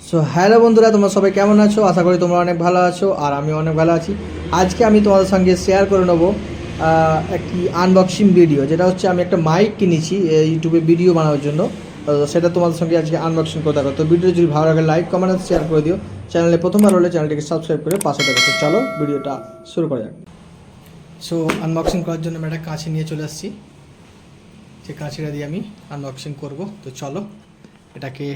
So hello বন্ধুরা, তোমরা সবাই কেমন আছো? আশা করি তোমরা অনেক ভালো আছো আর আমি অনেক ভালো আছি। আজকে আমি তোমাদের সঙ্গে শেয়ার করে নেবো একটি আনবক্সিং ভিডিও, যেটা হচ্ছে আমি একটা মাইক কিনেছি ইউটিউবে ভিডিও বানানোর জন্য। সেটা তোমাদের সঙ্গে আজকে আনবক্সিং করতে হবে। তো ভিডিও যদি ভালো লাগে লাইক কমেন্ট শেয়ার করে দিও। চ্যানেলে প্রথমবার হলে চ্যানেলটিকে সাবস্ক্রাইব করে পাশে থাকো। তো চলো ভিডিওটা শুরু করা যাক। সো আনবক্সিং করার জন্য আমি একটা কাঁচি নিয়ে চলে আসছি। যে কাঁচিটা দিয়ে আমি আনবক্সিং করব। তো চলো এটাকে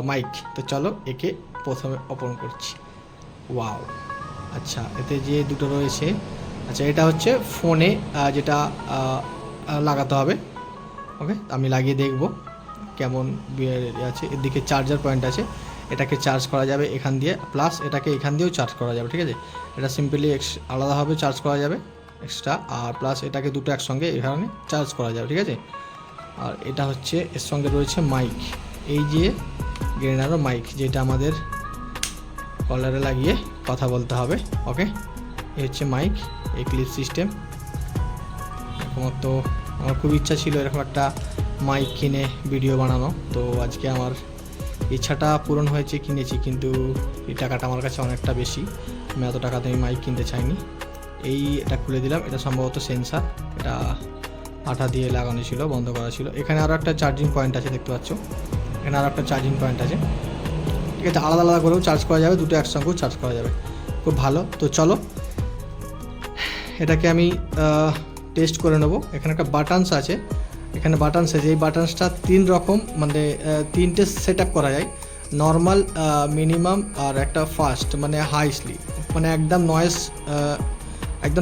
মাইক। তো চলো একে প্রথমে ওপেন করছি। ওয়াও, আচ্ছা এতে যে দুটো রয়েছে, আচ্ছা এটা হচ্ছে ফোনে যেটা লাগাতে হবে। ওকে, আমি লাগিয়ে দেখব কেমন আছে। এর দিকে চার্জার পয়েন্ট আছে, এটাকে চার্জ করা যাবে এখান দিয়ে, প্লাস এটাকে এখান দিয়েও চার্জ করা যাবে। ঠিক আছে, এটা সিম্পলি আলাদাভাবে চার্জ করা যাবে এক্সট্রা, আর প্লাস এটাকে দুটো একসঙ্গে এখানে চার্জ করা যাবে। ঠিক আছে, আর এটা হচ্ছে এর সঙ্গে রয়েছে মাইক, এই যে গ্রেনারো মাইক, যেটা আমাদের কলারে লাগিয়ে কথা বলতে হবে। ওকে, এই হচ্ছে মাইক, এই ক্লিপ সিস্টেম। এরকম তো আমার খুব ইচ্ছা ছিল এরকম একটা মাইক কিনে ভিডিও বানানো। তো আজকে আমার ইচ্ছাটা পূরণ হয়েছে, কিনেছি, কিন্তু এই টাকাটা আমার কাছে অনেকটা বেশি। আমি এত টাকাতে আমি মাইক কিনতে চাইনি। এটা খুলে দিলাম, এটা সম্ভবত সেন্সার, এটা আঠা দিয়ে লাগানো ছিল, বন্ধ করা ছিল। এখানে আরও একটা চার্জিং পয়েন্ট আছে, দেখতে পাচ্ছ, এখানে আরও একটা চার্জিং পয়েন্ট আছে। ঠিক আছে, আলাদা আলাদা করেও চার্জ করা যাবে, দুটো একসঙ্গেও চার্জ করা যাবে, খুব ভালো। তো চলো এটাকে আমি টেস্ট করে নেবো। এখানে একটা বাটনস আছে, এখানে বাটনস আছে, এই বাটনসটা তিন রকম, মানে তিনটে সেট আপ করা যায়। নর্মাল, মিনিমাম আর একটা ফাস্ট, মানে হাই স্লিপ, মানে একদম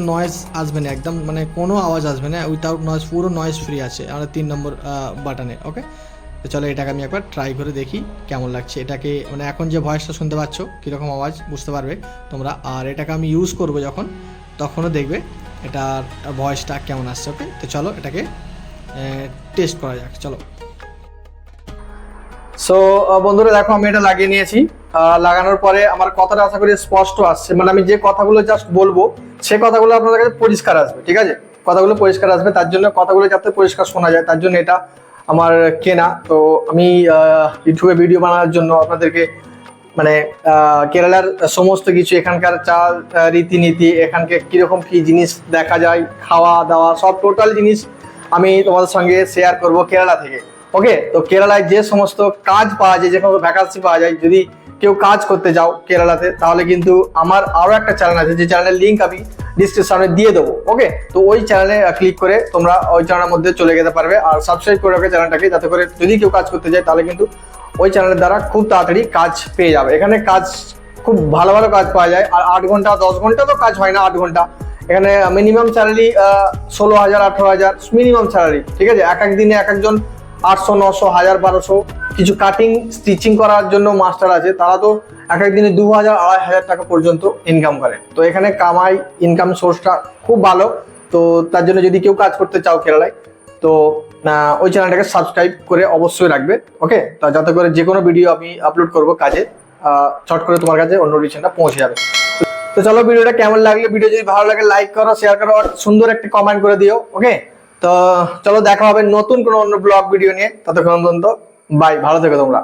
নয়েজ আসবে না, একদম মানে কোনো আওয়াজ আসবে না, উইথাউট নয়েজ, পুরো নয়েজ ফ্রি আছে আমাদের 3 নম্বর বাটনে। ওকে, তো চলো এটাকে আমি একবার ট্রাই করে দেখি কেমন লাগছে। এটাকে মানে এখন যে ভয়েসটা শুনতে পাচ্ছ, কীরকম আওয়াজ বুঝতে পারবে তোমরা, আর এটাকে আমি ইউজ করবো যখন, তখনও দেখবে এটার ভয়েসটা কেমন আসছে। ওকে, তো চলো এটাকে টেস্ট করা যাক, চলো। সো বন্ধুরা দেখো, আমি এটা লাগিয়ে নিয়েছি। লাগানোর পরে আমার কথাটা আশা করি স্পষ্ট আসছে, মানে আমি যে কথাগুলো জাস্ট বলবো সে কথাগুলো আপনাদের কাছে পরিষ্কার আসবে। ঠিক আছে, কথাগুলো পরিষ্কার আসবে, তার জন্য কথাগুলো যাতে পরিষ্কার শোনা যায়, তার জন্য এটা আমার কেনা। তো আমি ইউটিউবে ভিডিও বানানোর জন্য আপনাদেরকে মানে কেরালার সমস্ত কিছু, এখানকার চাল রীতিনীতি, এখানকে কীরকম কী জিনিস দেখা যায়, খাওয়া দাওয়া, সব টোটাল জিনিস আমি তোমাদের সঙ্গে শেয়ার করব কেরালা থেকে। ওকে, তো কেরালায় যে সমস্ত কাজ পাওয়া যায়, যে সমস্ত ভ্যাকান্সি পাওয়া যায়, যদি কেউ কাজ করতে যাও কেরালাতে, তাহলে কিন্তু আমার আরও একটা চ্যানেল আছে, যে চ্যানেলের লিঙ্ক আমি ডিসক্রিপশনে দিয়ে দেবো। ওকে, তো ওই চ্যানেলে ক্লিক করে তোমরা ওই চ্যানেলের মধ্যে চলে যেতে পারবে, আর সাবস্ক্রাইব করে রাখবে চ্যানেলটাকে, যাতে করে যদি কেউ কাজ করতে যায় তাহলে কিন্তু ওই চ্যানেলের দ্বারা খুব তাড়াতাড়ি কাজ পেয়ে যাবে। এখানে কাজ খুব ভালো ভালো কাজ পাওয়া যায়, আর 8 ঘন্টা 10 ঘন্টা তো কাজ হয় না, 8 ঘন্টা। এখানে মিনিমাম স্যালারি 16,000 18,000 মিনিমাম স্যালারি। ঠিক আছে, এক এক দিনে এক একজন 800 900 1000 1200। কিছু কাটিং স্টিচিং করার জন্য মাস্টার আছে, তারা তো এক এক দিনে 2000 2500 টাকা পর্যন্ত ইনকাম করে। তো এখানে কামাই, ইনকাম সোর্সটা খুব ভালো। তো তার জন্য যদি কেউ কাজ করতে চাও কেরালায়, তো ওই চ্যানেলটাকে সাবস্ক্রাইব করে অবশ্যই রাখবে। ওকে, তা যাতে করে যে কোনো ভিডিও আমি আপলোড করবো কাজে, চট করে তোমার কাছে অন্য নোটিফিকেশনটা পৌঁছে যাবে। তো চলো, ভিডিওটা কেমন লাগলো, ভিডিও যদি ভালো লাগে লাইক করো, শেয়ার করো, আর সুন্দর একটা কমেন্ট করে দিও। ওকে, তো চলো দেখা হবে নতুন কোনো অন্য ব্লগ ভিডিও নিয়ে। ততক্ষণ পর্যন্ত বাই, ভালো থেকো তোমরা।